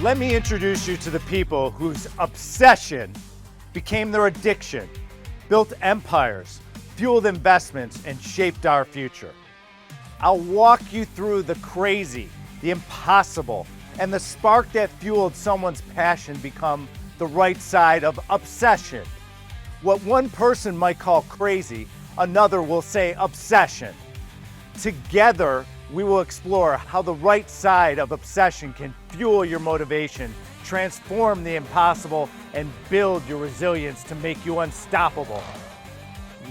Let me introduce you to the people whose obsession became their addiction, built empires, fueled investments, and shaped our future. I'll walk you through the crazy, the impossible, and the spark that fueled someone's passion become the right side of obsession. What one person might call crazy, another will say obsession. Together, we will explore how the right side of obsession can fuel your motivation, transform the impossible, and build your resilience to make you unstoppable.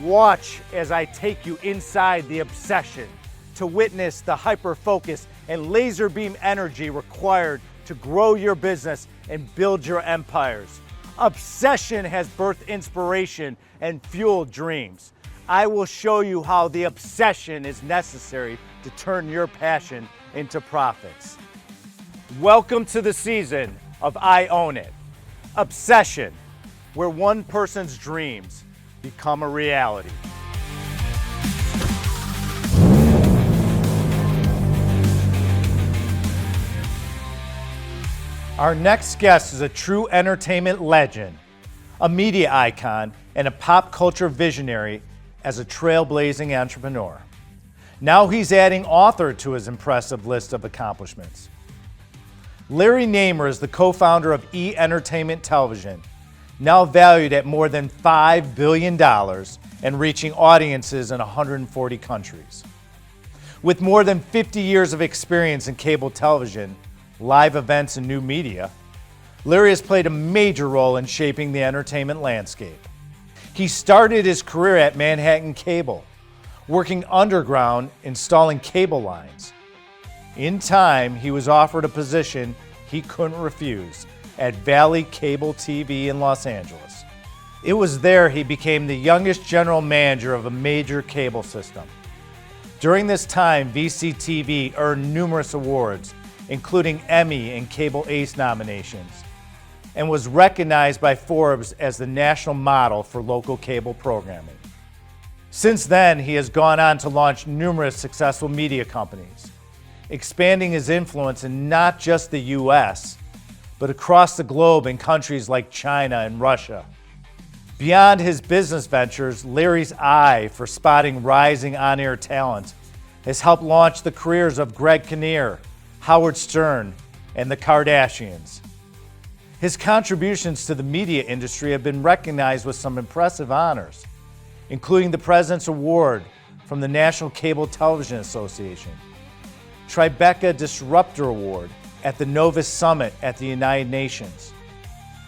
Watch as I take you inside the obsession to witness the hyper-focus and laser beam energy required to grow your business and build your empires. Obsession has birthed inspiration and fueled dreams. I will show you how the obsession is necessary to turn your passion into profits. Welcome to the season of I Own It. Obsession, where one person's dreams become a reality. Our next guest is a true entertainment legend, a media icon, and a pop culture visionary as a trailblazing entrepreneur. Now he's adding author to his impressive list of accomplishments. Larry Namer is the co-founder of E! Entertainment Television, now valued at more than $5 billion and reaching audiences in 140 countries. With more than 50 years of experience in cable television, live events, and new media, Larry has played a major role in shaping the entertainment landscape. He started his career at Manhattan Cable, working underground, installing cable lines. In time, he was offered a position he couldn't refuse at Valley Cable TV in Los Angeles. It was there he became the youngest general manager of a major cable system. During this time, VCTV earned numerous awards, including Emmy and Cable Ace nominations, and was recognized by Forbes as the national model for local cable programming. Since then, he has gone on to launch numerous successful media companies, expanding his influence in not just the US, but across the globe in countries like China and Russia. Beyond his business ventures, Larry's eye for spotting rising on-air talent has helped launch the careers of Greg Kinnear, Howard Stern, and the Kardashians. His contributions to the media industry have been recognized with some impressive honors, including the President's Award from the National Cable Television Association, Tribeca Disruptor Award at the Novus Summit at the United Nations,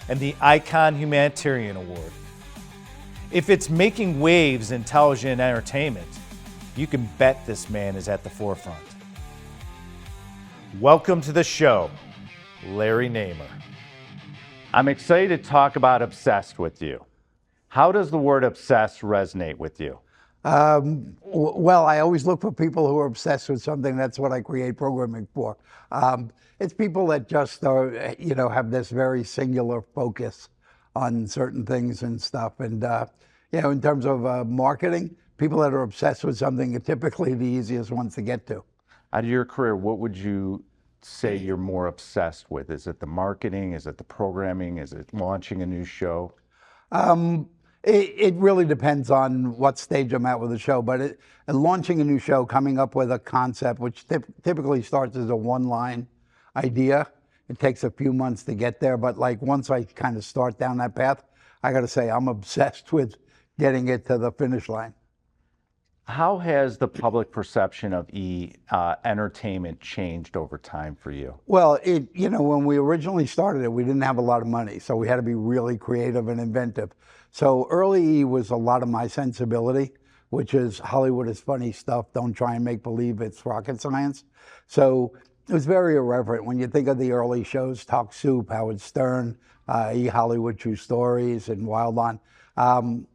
and the Icon Humanitarian Award. If it's making waves in television and entertainment, you can bet this man is at the forefront. Welcome to the show, Larry Namer. I'm excited to talk about obsessed with you. How does the word obsessed resonate with you? Well, I always look for people who are obsessed with something. That's what I create programming for. It's people that just are, have this very singular focus on certain things and stuff. And, in terms of marketing, people that are obsessed with something are typically the easiest ones to get to. Out of your career, what would you say you're more obsessed with? Is it the marketing? Is it the programming? Is it launching a new show? It really depends on what stage I'm at with the show, but launching a new show, coming up with a concept, which typically starts as a one-line idea. It takes a few months to get there, but like once I kind of start down that path, I got to say I'm obsessed with getting it to the finish line. How has the public perception of entertainment changed over time for you? Well, when we originally started it, we didn't have a lot of money, so we had to be really creative and inventive. So early was a lot of my sensibility, which is Hollywood is funny stuff. Don't try and make believe it's rocket science. So it was very irreverent. When you think of the early shows, Talk Soup, Howard Stern, Hollywood True Stories, and Wild On.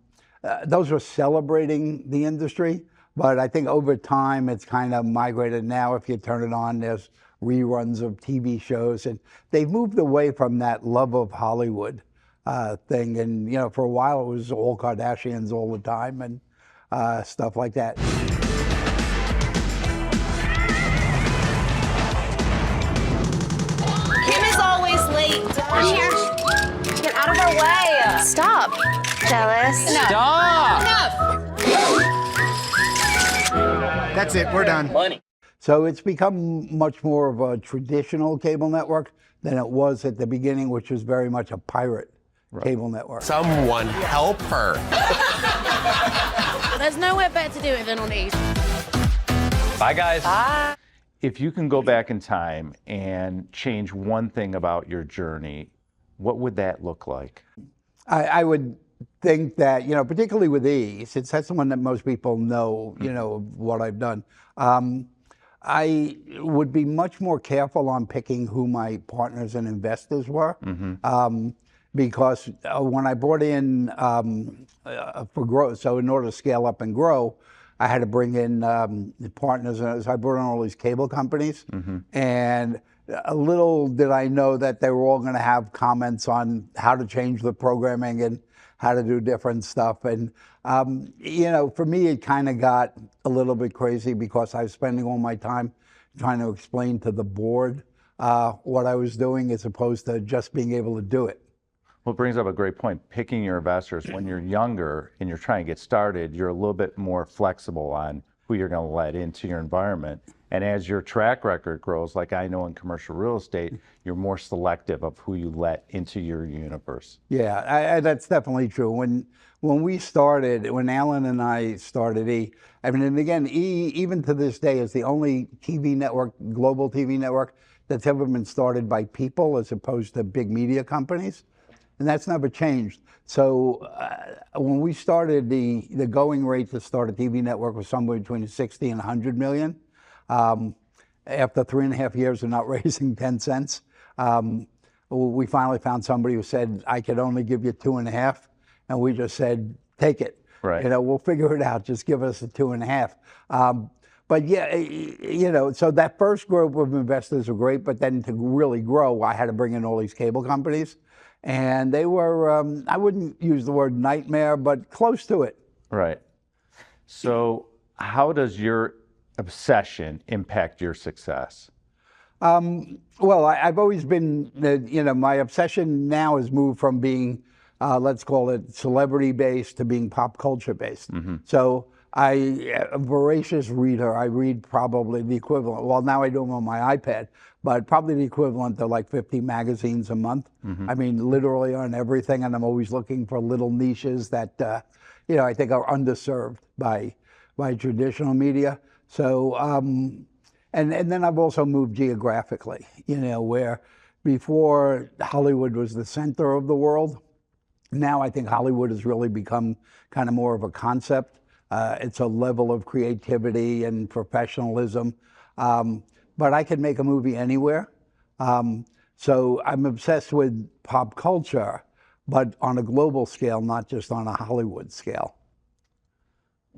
Those were celebrating the industry, but I think over time it's kind of migrated. Now if you turn it on, there's reruns of TV shows, and they've moved away from that love of Hollywood thing. And for a while it was all Kardashians all the time and stuff like that. Kim is always I'm here. Get out of our way. Stop. Jealous. No. Stop! Enough. That's it, we're done. Money. So it's become much more of a traditional cable network than it was at the beginning, which was very much a pirate cable network. Someone help her. There's nowhere better to do it than on East. Bye, guys. Bye. If you can go back in time and change one thing about your journey, what would that look like? I would think that, particularly with E, since that's the one that most people know, of what I've done, I would be much more careful on picking who my partners and investors were. Because when I brought in for growth, so in order to scale up and grow, I had to bring in the partners. So I brought in all these cable companies, and a little did I know that they were all going to have comments on how to change the programming and how to do different stuff. And for me, it kind of got a little bit crazy because I was spending all my time trying to explain to the board what I was doing as opposed to just being able to do it. Well, it brings up a great point. Picking your investors when you're younger and you're trying to get started, you're a little bit more flexible on who you're going to let into your environment. And as your track record grows, like I know in commercial real estate, you're more selective of who you let into your universe. Yeah, that's definitely true. When we started, when Alan and I started E, and again, E, even to this day, is the only TV network, global TV network, that's ever been started by people as opposed to big media companies. And that's never changed. So when we started, the going rate to start a TV network was somewhere between 60 and 100 million. After 3.5 years of not raising 10 cents, we finally found somebody who said, I could only give you 2.5. And we just said, take it. Right. We'll figure it out. Just give us the 2.5. But yeah, so that first group of investors were great, but then to really grow, I had to bring in all these cable companies. And they were, I wouldn't use the word nightmare, but close to it. Right. So how does your obsession impact your success? Well, I've always been, my obsession now has moved from being, let's call it celebrity-based to being pop culture-based. So I'm a voracious reader. I read probably the equivalent, well, now I do them on my iPad, but probably the equivalent to like 50 magazines a month. I mean, literally on everything, and I'm always looking for little niches that, I think are underserved by traditional media. So, and then I've also moved geographically, where before Hollywood was the center of the world, now I think Hollywood has really become kind of more of a concept. It's a level of creativity and professionalism. But I can make a movie anywhere. So I'm obsessed with pop culture, but on a global scale, not just on a Hollywood scale.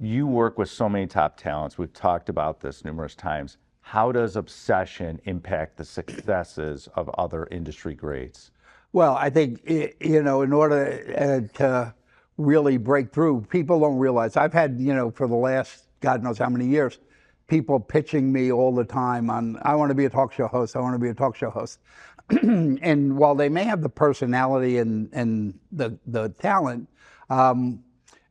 You work with so many top talents. We've talked about this numerous times. How does obsession impact the successes of other industry greats? Well, I think, in order to really break through, people don't realize. I've had, for the last God knows how many years, people pitching me all the time on, I want to be a talk show host, I want to be a talk show host. And while they may have the personality and the talent,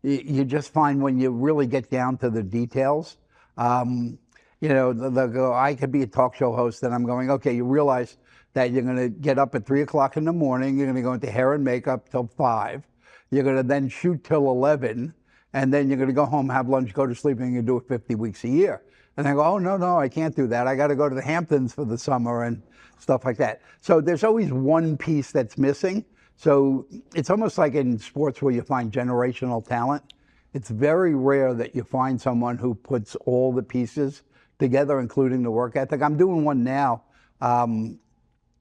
you just find when you really get down to the details, they'll go, I could be a talk show host, and I'm going, okay, you realize that you're going to get up at 3 o'clock in the morning, you're going to go into hair and makeup till 5, you're going to then shoot till 11, and then you're going to go home, have lunch, go to sleep, and you do it 50 weeks a year. And I go, oh, no, I can't do that. I got to go to the Hamptons for the summer and stuff like that. So there's always one piece that's missing. So it's almost like in sports where you find generational talent. It's very rare that you find someone who puts all the pieces together, including the work ethic. I'm doing one now,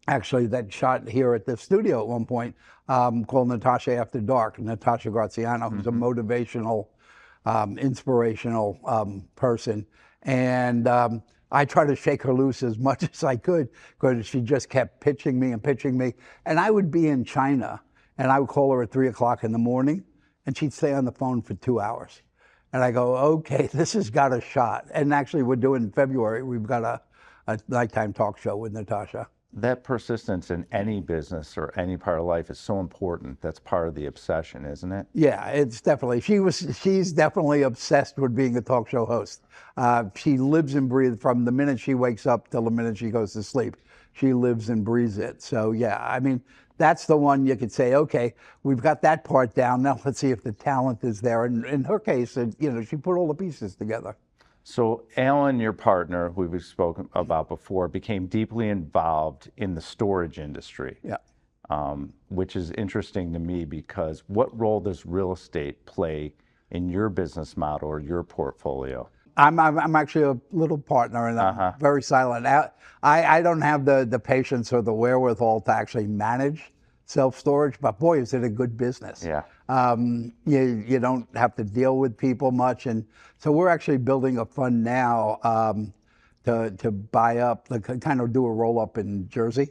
actually, that shot here at the studio at one point, called Natasha After Dark, Natasha Graziano, who's a motivational, inspirational person. And I tried to shake her loose as much as I could because she just kept pitching me. And I would be in China, and I would call her at 3 o'clock in the morning, and she'd stay on the phone for 2 hours. And I go, okay, this has got a shot. And actually, we're doing in February, we've got a nighttime talk show with Natasha. That persistence in any business or any part of life is so important. That's part of the obsession, isn't it? Yeah, it's definitely. She's definitely obsessed with being a talk show host. She lives and breathes from the minute she wakes up till the minute she goes to sleep. She lives and breathes it. So yeah, I mean, that's the one you could say, okay, we've got that part down. Now let's see if the talent is there. And in her case, she put all the pieces together. So Alan, your partner, who we've spoken about before, became deeply involved in the storage industry. Yeah. Which is interesting to me because what role does real estate play in your business model or your portfolio? I'm actually a little partner, and I'm very silent. I don't have the patience or the wherewithal to actually manage self-storage, but boy, is it a good business. Yeah. You don't have to deal with people much, and so we're actually building a fund now to buy up, kind of do a roll-up in Jersey.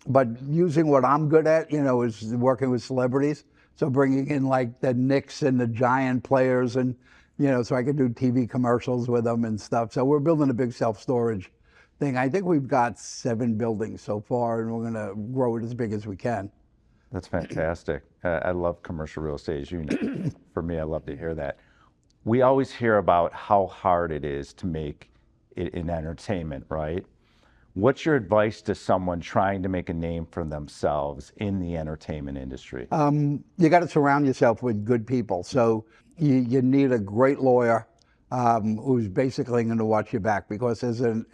But using what I'm good at, is working with celebrities. So bringing in like the Knicks and the Giant players, and so I could do TV commercials with them and stuff. So we're building a big self-storage thing. I think we've got 7 buildings so far, and we're going to grow it as big as we can. That's fantastic. I love commercial real estate, as you know. For me, I love to hear that. We always hear about how hard it is to make it in entertainment, right? What's your advice to someone trying to make a name for themselves in the entertainment industry? You got to surround yourself with good people. So you need a great lawyer who's basically going to watch your back, because as an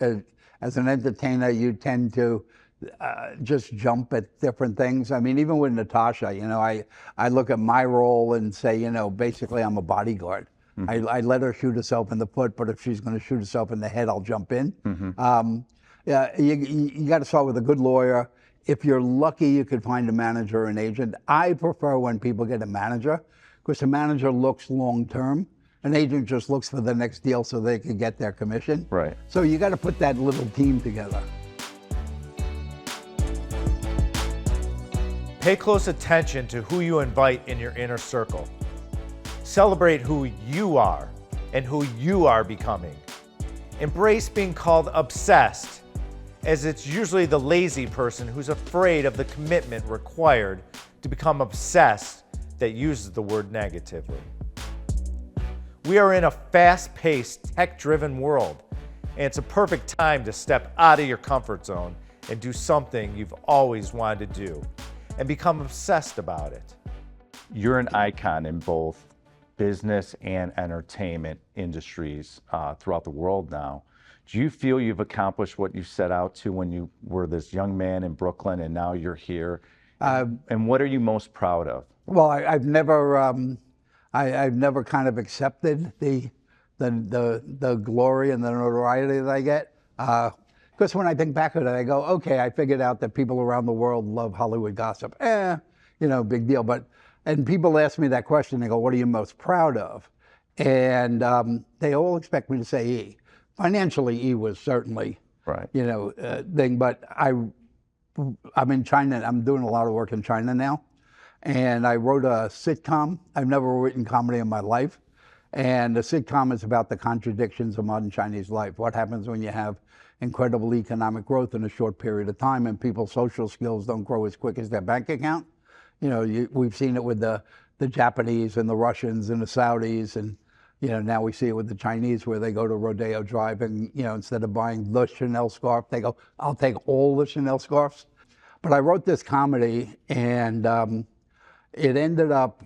entertainer, you tend to just jump at different things. I mean, even with Natasha, I look at my role and say, basically I'm a bodyguard. I let her shoot herself in the foot, but if she's going to shoot herself in the head, I'll jump in. Yeah, you got to start with a good lawyer. If you're lucky, you could find a manager or an agent. I prefer when people get a manager, because a manager looks long-term. An agent just looks for the next deal so they can get their commission. Right. So you got to put that little team together. Pay close attention to who you invite in your inner circle. Celebrate who you are and who you are becoming. Embrace being called obsessed, as it's usually the lazy person who's afraid of the commitment required to become obsessed that uses the word negatively. We are in a fast-paced, tech-driven world, and it's a perfect time to step out of your comfort zone and do something you've always wanted to do and become obsessed about it. You're an icon in both business and entertainment industries throughout the world now. Do you feel you've accomplished what you set out to when you were this young man in Brooklyn and now you're here? And what are you most proud of? Well, I've never kind of accepted the glory and the notoriety that I get. Because when I think back on it, I go, okay, I figured out that people around the world love Hollywood gossip. Big deal. And people ask me that question, they go, what are you most proud of? And they all expect me to say E. Financially, E was certainly, right. Thing. But I'm in China. I'm doing a lot of work in China now. And I wrote a sitcom. I've never written comedy in my life. And the sitcom is about the contradictions of modern Chinese life. What happens when you have incredible economic growth in a short period of time and people's social skills don't grow as quick as their bank account? We've seen it with the Japanese and the Russians and the Saudis, and now we see it with the Chinese, where they go to Rodeo Drive and instead of buying the Chanel scarf, they go, I'll take all the Chanel scarves. But I wrote this comedy, and it ended up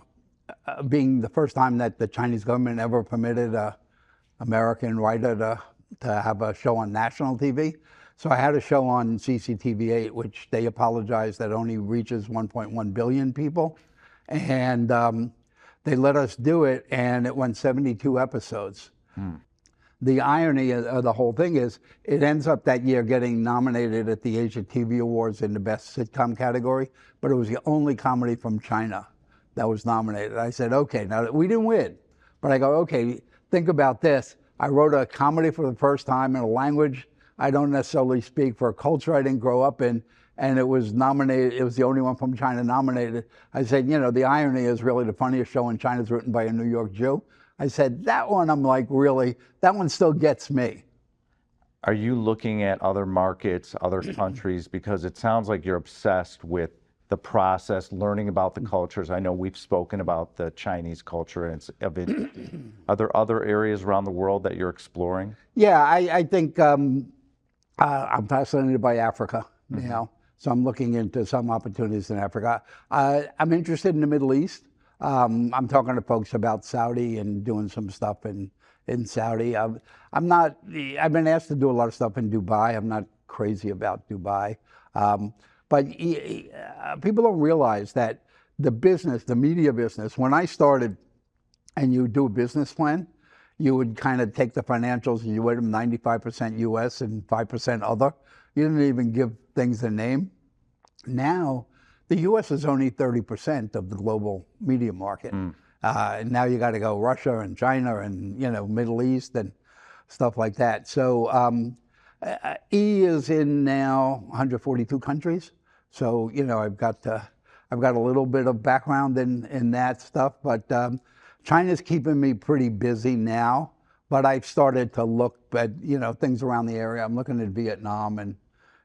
being the first time that the Chinese government ever permitted an American writer to have a show on national TV. So I had a show on CCTV 8, which they apologized that only reaches 1.1 billion people. And they let us do it, and it went 72 episodes. The irony of the whole thing is it ends up that year getting nominated at the Asia TV Awards in the Best Sitcom category, but it was the only comedy from China that was nominated. I said, okay, now we didn't win, but I go, okay, think about this. I wrote a comedy for the first time in a language I don't necessarily speak, for a culture I didn't grow up in, and it was nominated. It was the only one from China nominated. I said, the irony is really the funniest show in China is written by a New York Jew. I said, that one, I'm like, really, that one still gets me. Are you looking at other markets, other countries? Because it sounds like you're obsessed with the process, learning about the cultures. I know we've spoken about the Chinese culture, and it's of it. Are there other areas around the world that you're exploring? Yeah, I think I'm fascinated by Africa, you know, so I'm looking into some opportunities in Africa. I'm interested in the Middle East. I'm talking to folks about Saudi and doing some stuff in Saudi. I've been asked to do a lot of stuff in Dubai. I'm not crazy about Dubai. But people don't realize that the business, the media business, when I started and you do a business plan, you would kind of take the financials and you weigh them 95% US and 5% other. You didn't even give things a name. Now, the US is only 30% of the global media market. And now you got to go Russia and China and, you know, Middle East and stuff like that. So E is in now 142 countries. So, you know, I've got a little bit of background in that stuff, but China's keeping me pretty busy now, but I've started to look at, you know, things around the area. I'm looking at Vietnam and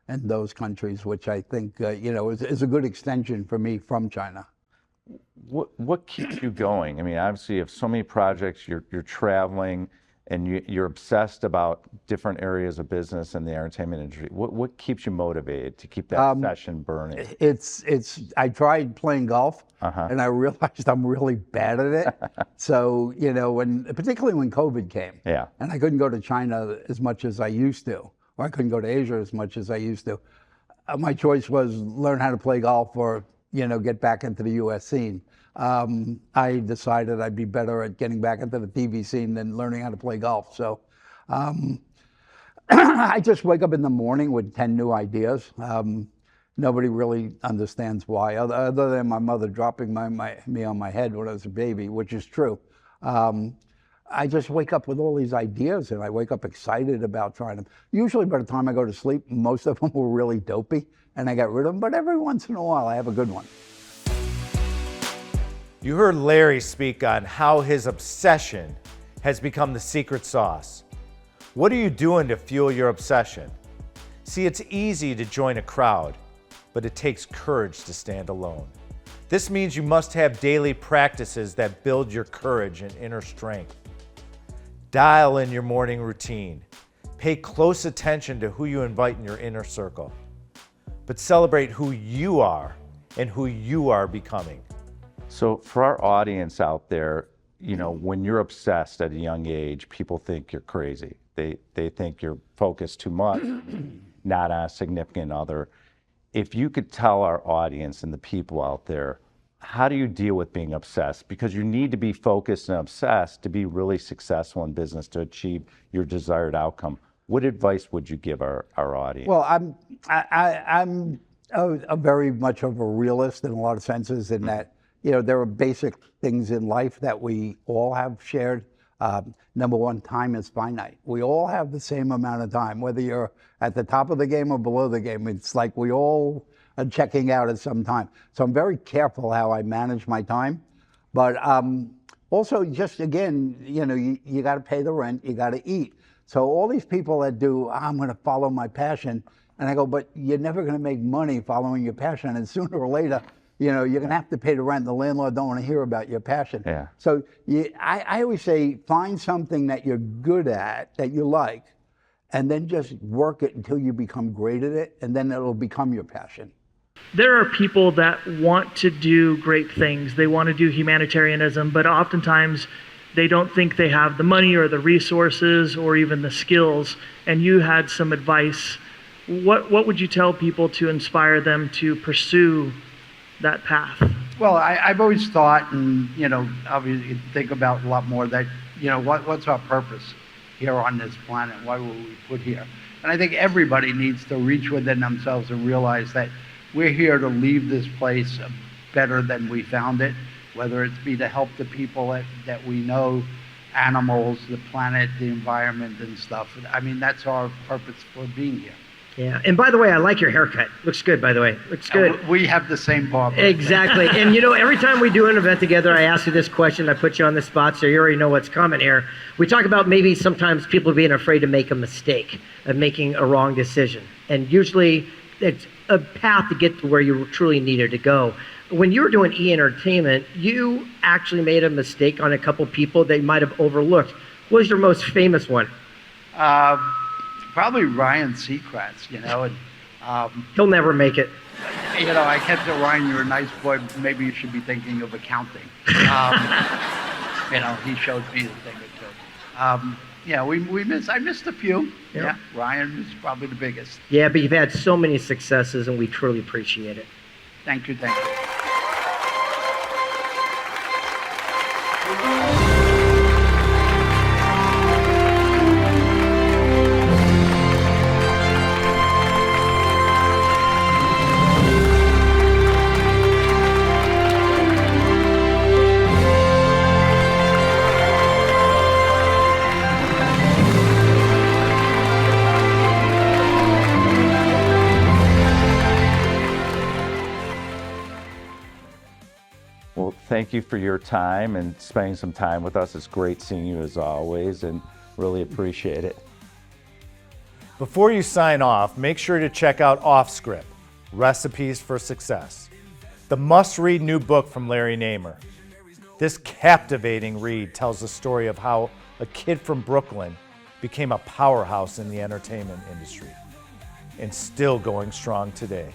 those countries, which I think, you know, is a good extension for me from China. What keeps you going? I mean, obviously you have so many projects, you're traveling, and you're obsessed about different areas of business and the entertainment industry. What keeps you motivated to keep that obsession burning? I tried playing golf, and I realized I'm really bad at it. So, you know, particularly when COVID came, and I couldn't go to China as much as I used to, or I couldn't go to Asia as much as I used to. My choice was learn how to play golf or, you know, get back into the U.S. scene. I decided I'd be better at getting back into the TV scene than learning how to play golf. So I just wake up in the morning with 10 new ideas. Nobody really understands why, other than my mother dropping me on my head when I was a baby, which is true. I just wake up with all these ideas, and I wake up excited about trying them. Usually by the time I go to sleep, most of them were really dopey, and I got rid of them, but every once in a while I have a good one. You heard Larry speak on how his obsession has become the secret sauce. What are you doing to fuel your obsession? See, it's easy to join a crowd, but it takes courage to stand alone. This means you must have daily practices that build your courage and inner strength. Dial in your morning routine. Pay close attention to who you invite in your inner circle. But celebrate who you are and who you are becoming. So for our audience out there, you know, when you're obsessed at a young age, people think you're crazy. They think you're focused too much, not on a significant other. If you could tell our audience and the people out there, how do you deal with being obsessed? Because you need to be focused and obsessed to be really successful in business, to achieve your desired outcome. What advice would you give our audience? Well, I'm a very much of a realist in a lot of senses, in that, you know, there are basic things in life that we all have shared. Number one, time is finite. We all have the same amount of time, whether you're at the top of the game or below the game. It's like we all are checking out at some time. So I'm very careful how I manage my time. But also, just again, you know, you got to pay the rent, you got to eat. So all these people that do, I'm going to follow my passion, and I go, but you're never going to make money following your passion, and sooner or later, you know, you're going to have to pay the rent. The landlord don't want to hear about your passion. Yeah. So I always say, find something that you're good at, that you like, and then just work it until you become great at it, and then it'll become your passion. There are people that want to do great things. They want to do humanitarianism, but oftentimes they don't think they have the money or the resources or even the skills. And you had some advice. What would you tell people to inspire them to pursue that path? Well, I've always thought, and, you know, obviously you think about a lot more, that, you know, what's our purpose here on this planet? Why were we put here? And I think everybody needs to reach within themselves and realize that we're here to leave this place better than we found it, whether it be to help the people that we know, animals, the planet, the environment and stuff. I mean, that's our purpose for being here. Yeah. And by the way, I like your haircut. Looks good, by the way. Looks good. We have the same barber. Exactly. And every time we do an event together, I ask you this question. I put you on the spot, so you already know what's coming here. We talk about maybe sometimes people being afraid to make a mistake, of making a wrong decision. And usually it's a path to get to where you truly needed to go. When you were doing E-Entertainment, you actually made a mistake on a couple people that you might have overlooked. What was your most famous one? Probably Ryan Seacrest, and he'll never make it. I kept telling Ryan, you're a nice boy, maybe you should be thinking of accounting. He showed me the thing or two. I missed a few. Yep. Yeah, Ryan was probably the biggest. Yeah, but you've had so many successes, and we truly appreciate it. Thank you. Well, thank you for your time and spending some time with us. It's great seeing you as always, and really appreciate it. Before you sign off, make sure to check out Off Script, Recipes for Success, the must-read new book from Larry Namer. This captivating read tells the story of how a kid from Brooklyn became a powerhouse in the entertainment industry and still going strong today.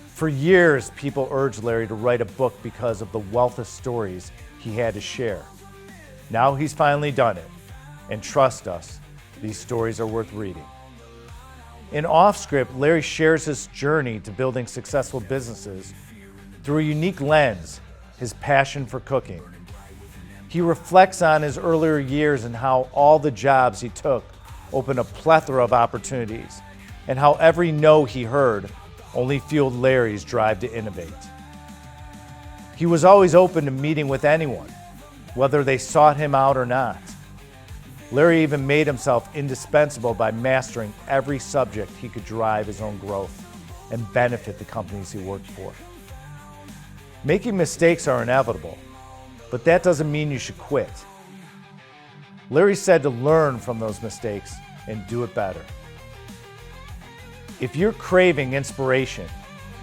For years, people urged Larry to write a book because of the wealth of stories he had to share. Now he's finally done it, and trust us, these stories are worth reading. In Off Script, Larry shares his journey to building successful businesses through a unique lens, his passion for cooking. He reflects on his earlier years and how all the jobs he took opened a plethora of opportunities, and how every no he heard only fueled Larry's drive to innovate. He was always open to meeting with anyone, whether they sought him out or not. Larry even made himself indispensable by mastering every subject he could drive his own growth and benefit the companies he worked for. Making mistakes are inevitable, but that doesn't mean you should quit. Larry said to learn from those mistakes and do it better. If you're craving inspiration,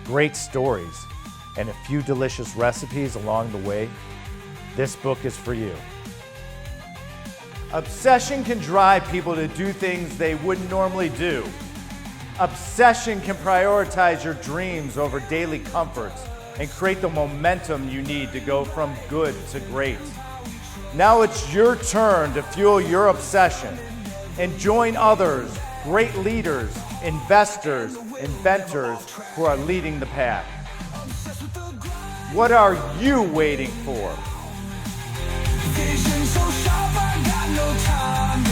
great stories, and a few delicious recipes along the way, this book is for you. Obsession can drive people to do things they wouldn't normally do. Obsession can prioritize your dreams over daily comforts and create the momentum you need to go from good to great. Now it's your turn to fuel your obsession and join others, great leaders, investors, inventors who are leading the path. What are you waiting for? Vision so sharp, I got no time.